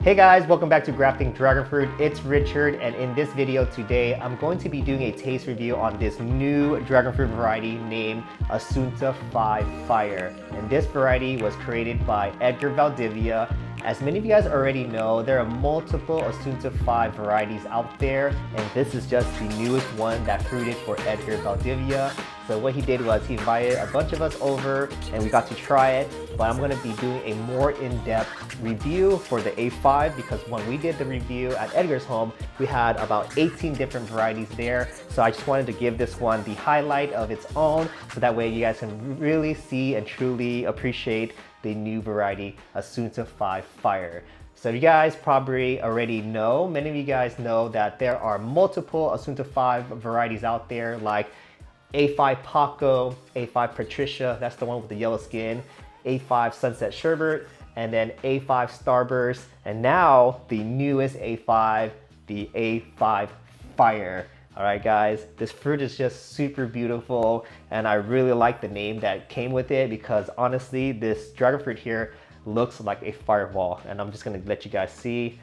Hey guys, welcome back to Grafting Dragon Fruit. It's Richard, and in this video today, I'm going to be doing a taste review on this new dragon fruit variety named Asunta 5 Fire. And this variety was created by Edgar Valdivia. As many of you guys already know, there are multiple Asunta 5 varieties out there, and this is just the newest one that fruited for Edgar Valdivia. So what he did was he invited a bunch of us over and we got to try it, but I'm gonna be doing a more in-depth review for the A5 because when we did the review at Edgar's home, we had about 18 different varieties there. So I just wanted to give this one the highlight of its own so that way you guys can really see and truly appreciate the new variety Asunta 5 Fire. So you guys probably already know, many of you guys know that there are multiple Asunta 5 varieties out there like A5 Paco, A5 Patricia, that's the one with the yellow skin, A5 Sunset Sherbet, and then A5 Starburst, and now the newest A5, the A5 Fire. All right guys, this fruit is just super beautiful and I really like the name that came with it because honestly, this dragon fruit here looks like a fireball, and I'm just gonna let you guys see.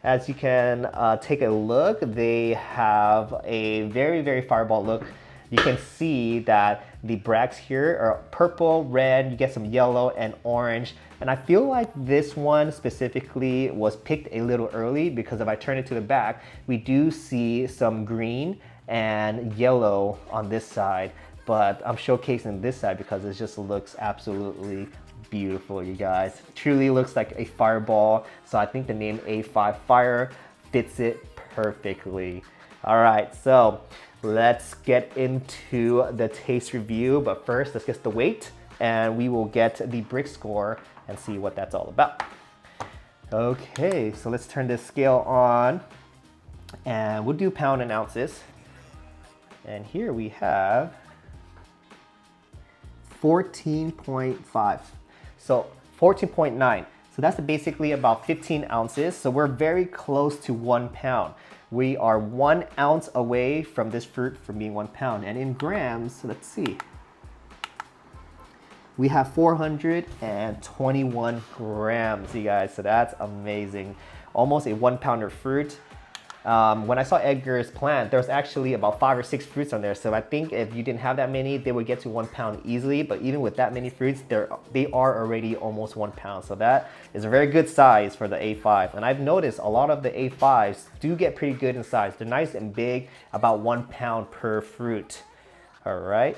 As you can take a look, they have a very fireball look. You can see that the bracts here are purple, red, you get some yellow and orange. And I feel like this one specifically was picked a little early because if I turn it to the back, we do see some green and yellow on this side. But I'm showcasing this side because it just looks absolutely beautiful, you guys. It truly looks like a fireball. So I think the name A5 Fire fits it perfectly. All right, so let's get into the taste review, but first let's get the weight and we will get the brick score and see what that's all about. Okay, so let's turn this scale on and we'll do pound and ounces. And here we have 14.5. So 14.9. So that's basically about 15 ounces. So we're very close to 1 pound. We are 1 ounce away from this fruit from being 1 pound. And in grams, let's see. We have 421 grams, you guys. So that's amazing. Almost a 1 pounder fruit. When I saw Edgar's plant, there was actually about 5 or 6 fruits on there. So I think if you didn't have that many, they would get to 1 pound easily. But even with that many fruits, they are already almost 1 pound. So that is a very good size for the A5. And I've noticed a lot of the A5s do get pretty good in size. They're nice and big, about 1 pound per fruit. All right.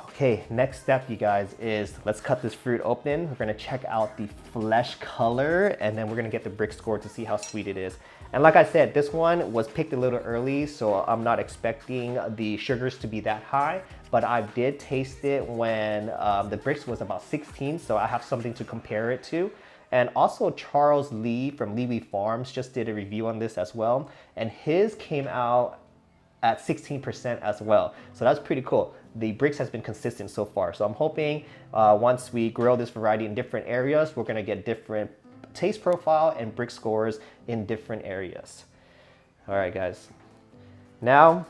Okay, next step, you guys, is let's cut this fruit open. We're gonna check out the flesh color and then we're gonna get the brick score to see how sweet it is. And like I said, this one was picked a little early, so I'm not expecting the sugars to be that high, but I did taste it when the bricks was about 16, so I have something to compare it to. And also Charles Lee from Lee Farms just did a review on this as well, and his came out at 16% as well. So that's pretty cool. The bricks has been consistent so far. So I'm hoping once we grow this variety in different areas, we're gonna get different taste profile and brick scores in different areas. All right, guys. Now,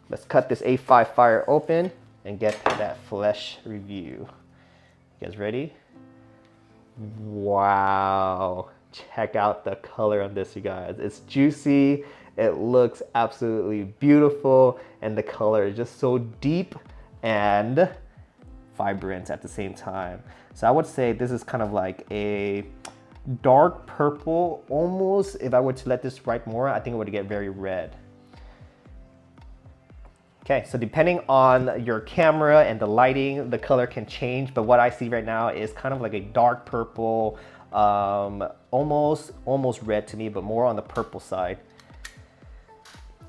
let's cut this A5 Fire open and get that flesh review. You guys ready? Wow. Check out the color on this, you guys. It's juicy. It looks absolutely beautiful. And the color is just so deep and vibrant at the same time. So I would say this is kind of like a dark purple, almost. If I were to let this ripe more, I think it would get very red. Okay, so depending on your camera and the lighting, the color can change, but what I see right now is kind of like a dark purple, almost red to me, but more on the purple side.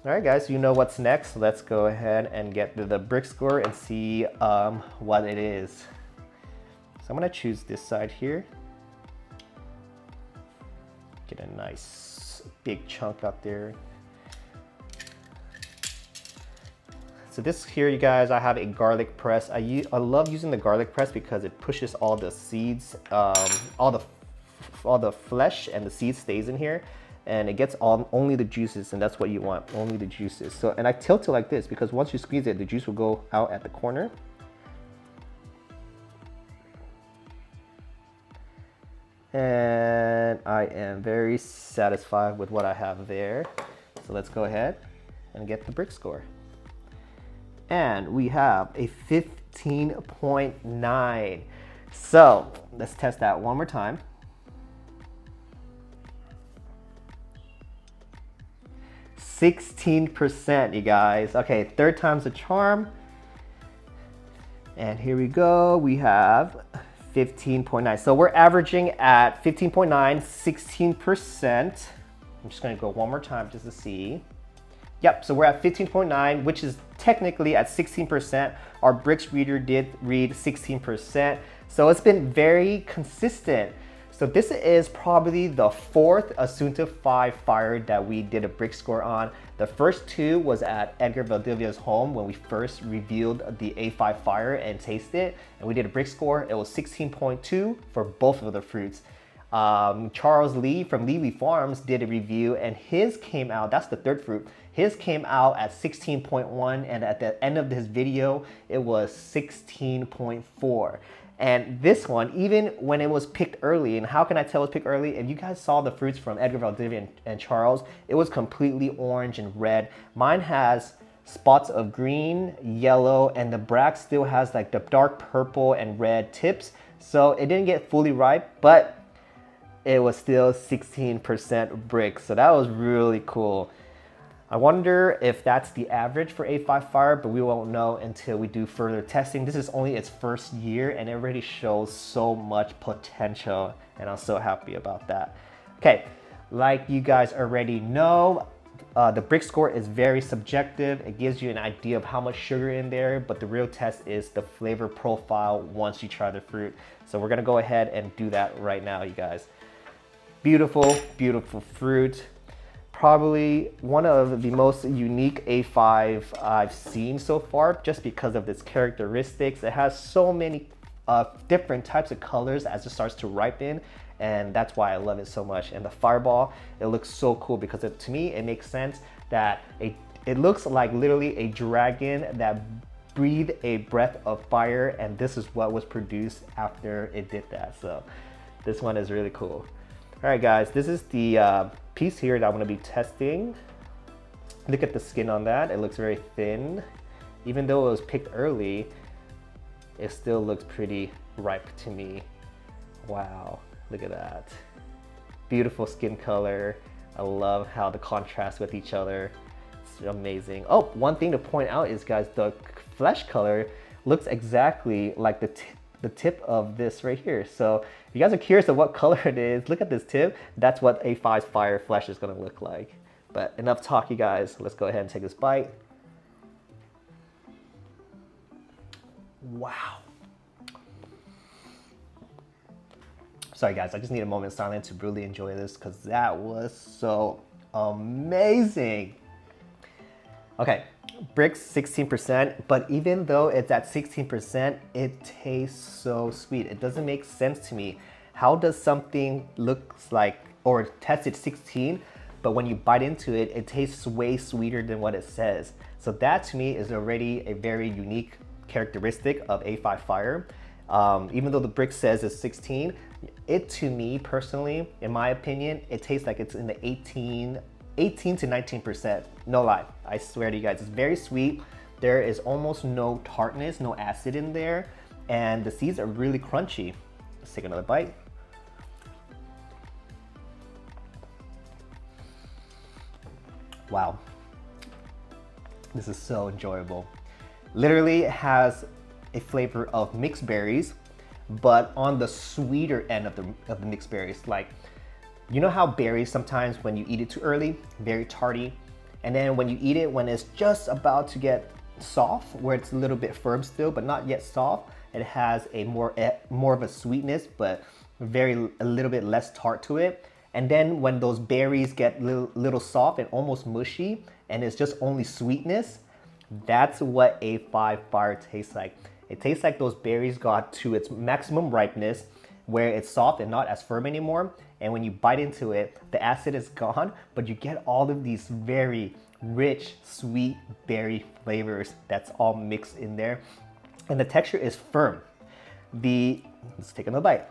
All right, guys, you know what's next. Let's go ahead and get the brick score and see what it is. So I'm gonna choose this side here. Get a nice big chunk out there. So this here, you guys, I have a garlic press. I love using the garlic press because it pushes all the seeds, all the flesh and the seed stays in here. And it gets only the juices, and that's what you want, only the juices. So, and I tilt it like this because once you squeeze it, the juice will go out at the corner. And I am very satisfied with what I have there. So let's go ahead and get the brick score. And we have a 15.9. So let's test that one more time. 16%, you guys. Okay, third time's a charm. And here we go. We have 15.9. So we're averaging at 15.9, 16%. I'm just gonna go one more time just to see. Yep, so we're at 15.9, which is technically at 16%. Our bricks reader did read 16%. So it's been very consistent. So this is probably the fourth Asunta 5 fire that we did a brick score on. The first two was at Edgar Valdivia's home when we first revealed the A5 fire and tasted it. And we did a brick score. It was 16.2 for both of the fruits. Charles Lee from Lee Farms did a review and his came out, that's the third fruit, his came out at 16.1 and at the end of his video, it was 16.4. And this one, even when it was picked early, and how can I tell it was picked early? If you guys saw the fruits from Edgar Valdivia and Charles, it was completely orange and red. Mine has spots of green, yellow, and the Brack still has like the dark purple and red tips. So it didn't get fully ripe, but it was still 16% brick. So that was really cool. I wonder if that's the average for A5 fire, but we won't know until we do further testing. This is only its first year and it already shows so much potential and I'm so happy about that. Okay, like you guys already know, the brick score is very subjective. It gives you an idea of how much sugar in there, but the real test is the flavor profile once you try the fruit. So we're gonna go ahead and do that right now, you guys. Beautiful, beautiful fruit. Probably one of the most unique A5 I've seen so far just because of its characteristics. It has so many different types of colors as it starts to ripen, and that's why I love it so much. And the fireball, it looks so cool because to me, it makes sense that it looks like literally a dragon that breathed a breath of fire, and this is what was produced after it did that. So this one is really cool. All right, guys, this is the piece here that I'm gonna be testing. Look at the skin on that. It looks very thin. Even though it was picked early, it still looks pretty ripe to me. Wow, look at that. Beautiful skin color. I love how the contrast with each other. It's amazing. Oh, one thing to point out is, guys, the flesh color looks exactly like the tip of this right here. So if you guys are curious of what color it is, look at this tip. That's what A5's fire flesh is gonna look like. But enough talk, you guys. Let's go ahead and take this bite. Wow. Sorry guys, I just need a moment of silence to really enjoy this because that was so amazing. Okay, bricks 16%, but even though it's at 16%, it tastes so sweet. It doesn't make sense to me. How does something looks like, or tested 16, but when you bite into it, it tastes way sweeter than what it says. So that to me is already a very unique characteristic of A5 fire. Even though the brick says it's 16, it to me personally, in my opinion, it tastes like it's in the 18 to 19%, no lie. I swear to you guys, it's very sweet. There is almost no tartness, no acid in there, and the seeds are really crunchy. Let's take another bite. Wow, this is so enjoyable. Literally it has a flavor of mixed berries, but on the sweeter end of the mixed berries. Like, you know how berries sometimes when you eat it too early, very tarty, and then when you eat it when it's just about to get soft, where it's a little bit firm still, but not yet soft, it has a more of a sweetness, but a little bit less tart to it. And then when those berries get little soft and almost mushy, and it's just only sweetness, that's what A5 fire tastes like. It tastes like those berries got to its maximum ripeness, where it's soft and not as firm anymore. And when you bite into it, the acid is gone, but you get all of these very rich, sweet berry flavors that's all mixed in there. And the texture is firm. Let's take another bite.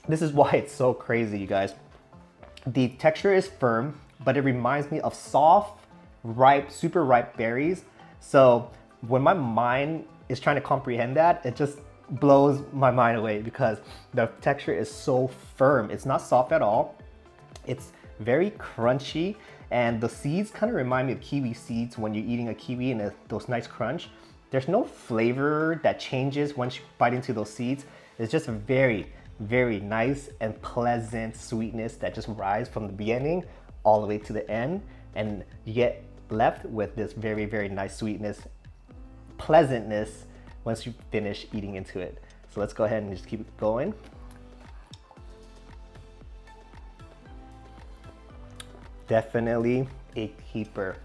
This is why it's so crazy, you guys. The texture is firm, but it reminds me of soft, ripe, super ripe berries. So when my mind is trying to comprehend that, it just blows my mind away because the texture is so firm. It's not soft at all. It's very crunchy, and the seeds kind of remind me of kiwi seeds when you're eating a kiwi and those nice crunch. There's no flavor that changes once you bite into those seeds. It's just a very nice and pleasant sweetness that just rises from the beginning all the way to the end, and you get left with this very nice sweetness, pleasantness once you finish eating into it. So let's go ahead and just keep it going. Definitely a keeper.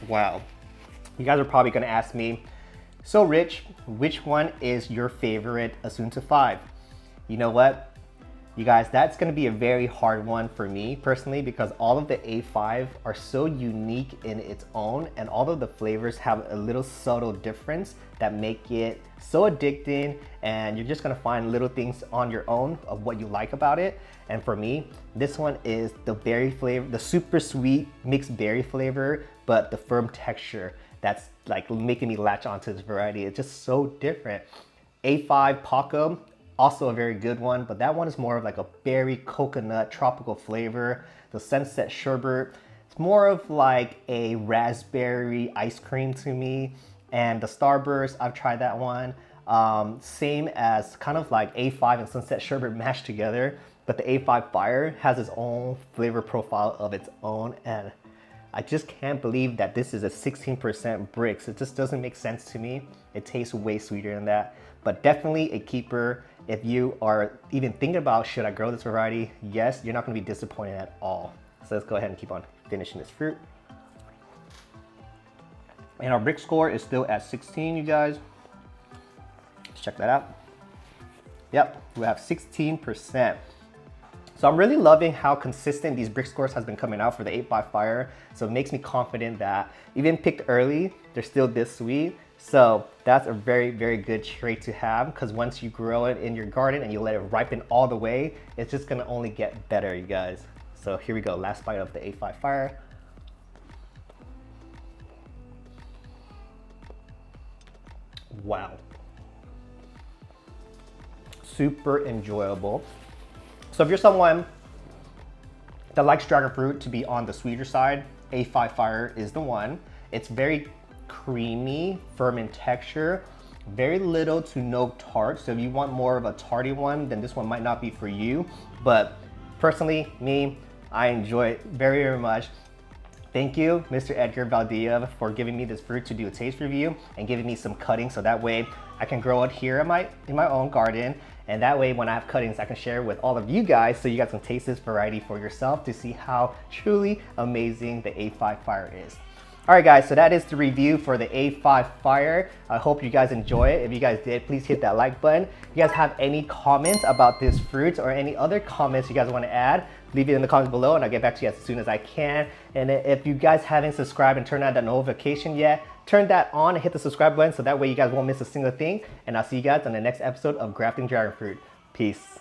Wow. You guys are probably gonna ask me, so Rich, which one is your favorite Asunta 5? You know what? You guys, that's gonna be a very hard one for me personally because all of the A5 are so unique in its own, and all of the flavors have a little subtle difference that make it so addicting, and you're just gonna find little things on your own of what you like about it. And for me, this one is the berry flavor, the super sweet mixed berry flavor, but the firm texture that's like making me latch onto this variety. It's just so different. A5 Paco, also a very good one, but that one is more of like a berry coconut tropical flavor. The Sunset Sherbet, it's more of like a raspberry ice cream to me. And the Starburst, I've tried that one. Same as kind of like A5 and Sunset Sherbet mashed together, but the A5 Fire has its own flavor profile of its own, and I just can't believe that this is a 16% bricks. It just doesn't make sense to me. It tastes way sweeter than that, but definitely a keeper. If you are even thinking about, should I grow this variety? Yes, you're not gonna be disappointed at all. So let's go ahead and keep on finishing this fruit. And our brick score is still at 16, you guys. Let's check that out. Yep, we have 16%. So I'm really loving how consistent these brick scores has been coming out for the 8x Fire. So it makes me confident that even picked early, they're still this sweet. So that's a very good trait to have, because once you grow it in your garden and you let it ripen all the way, it's just gonna only get better, you guys. So here we go, last bite of the 8x Fire. Wow. Super enjoyable. So if you're someone that likes dragon fruit to be on the sweeter side, A5 Fire is the one. It's very creamy, firm in texture, very little to no tart. So if you want more of a tarty one, then this one might not be for you. But personally, me, I enjoy it very much. Thank you, Mr. Edgar Valdivia, for giving me this fruit to do a taste review and giving me some cuttings, so that way I can grow it here in my own garden. And that way, when I have cuttings, I can share with all of you guys, so you guys can taste this variety for yourself to see how truly amazing the A5 Fire is. All right, guys, so that is the review for the A5 Fire. I hope you guys enjoy it. If you guys did, please hit that like button. If you guys have any comments about this fruit or any other comments you guys want to add, leave it in the comments below and I'll get back to you as soon as I can. And if you guys haven't subscribed and turned on that notification yet, turn that on and hit the subscribe button so that way you guys won't miss a single thing. And I'll see you guys on the next episode of Grafting Dragon Fruit. Peace.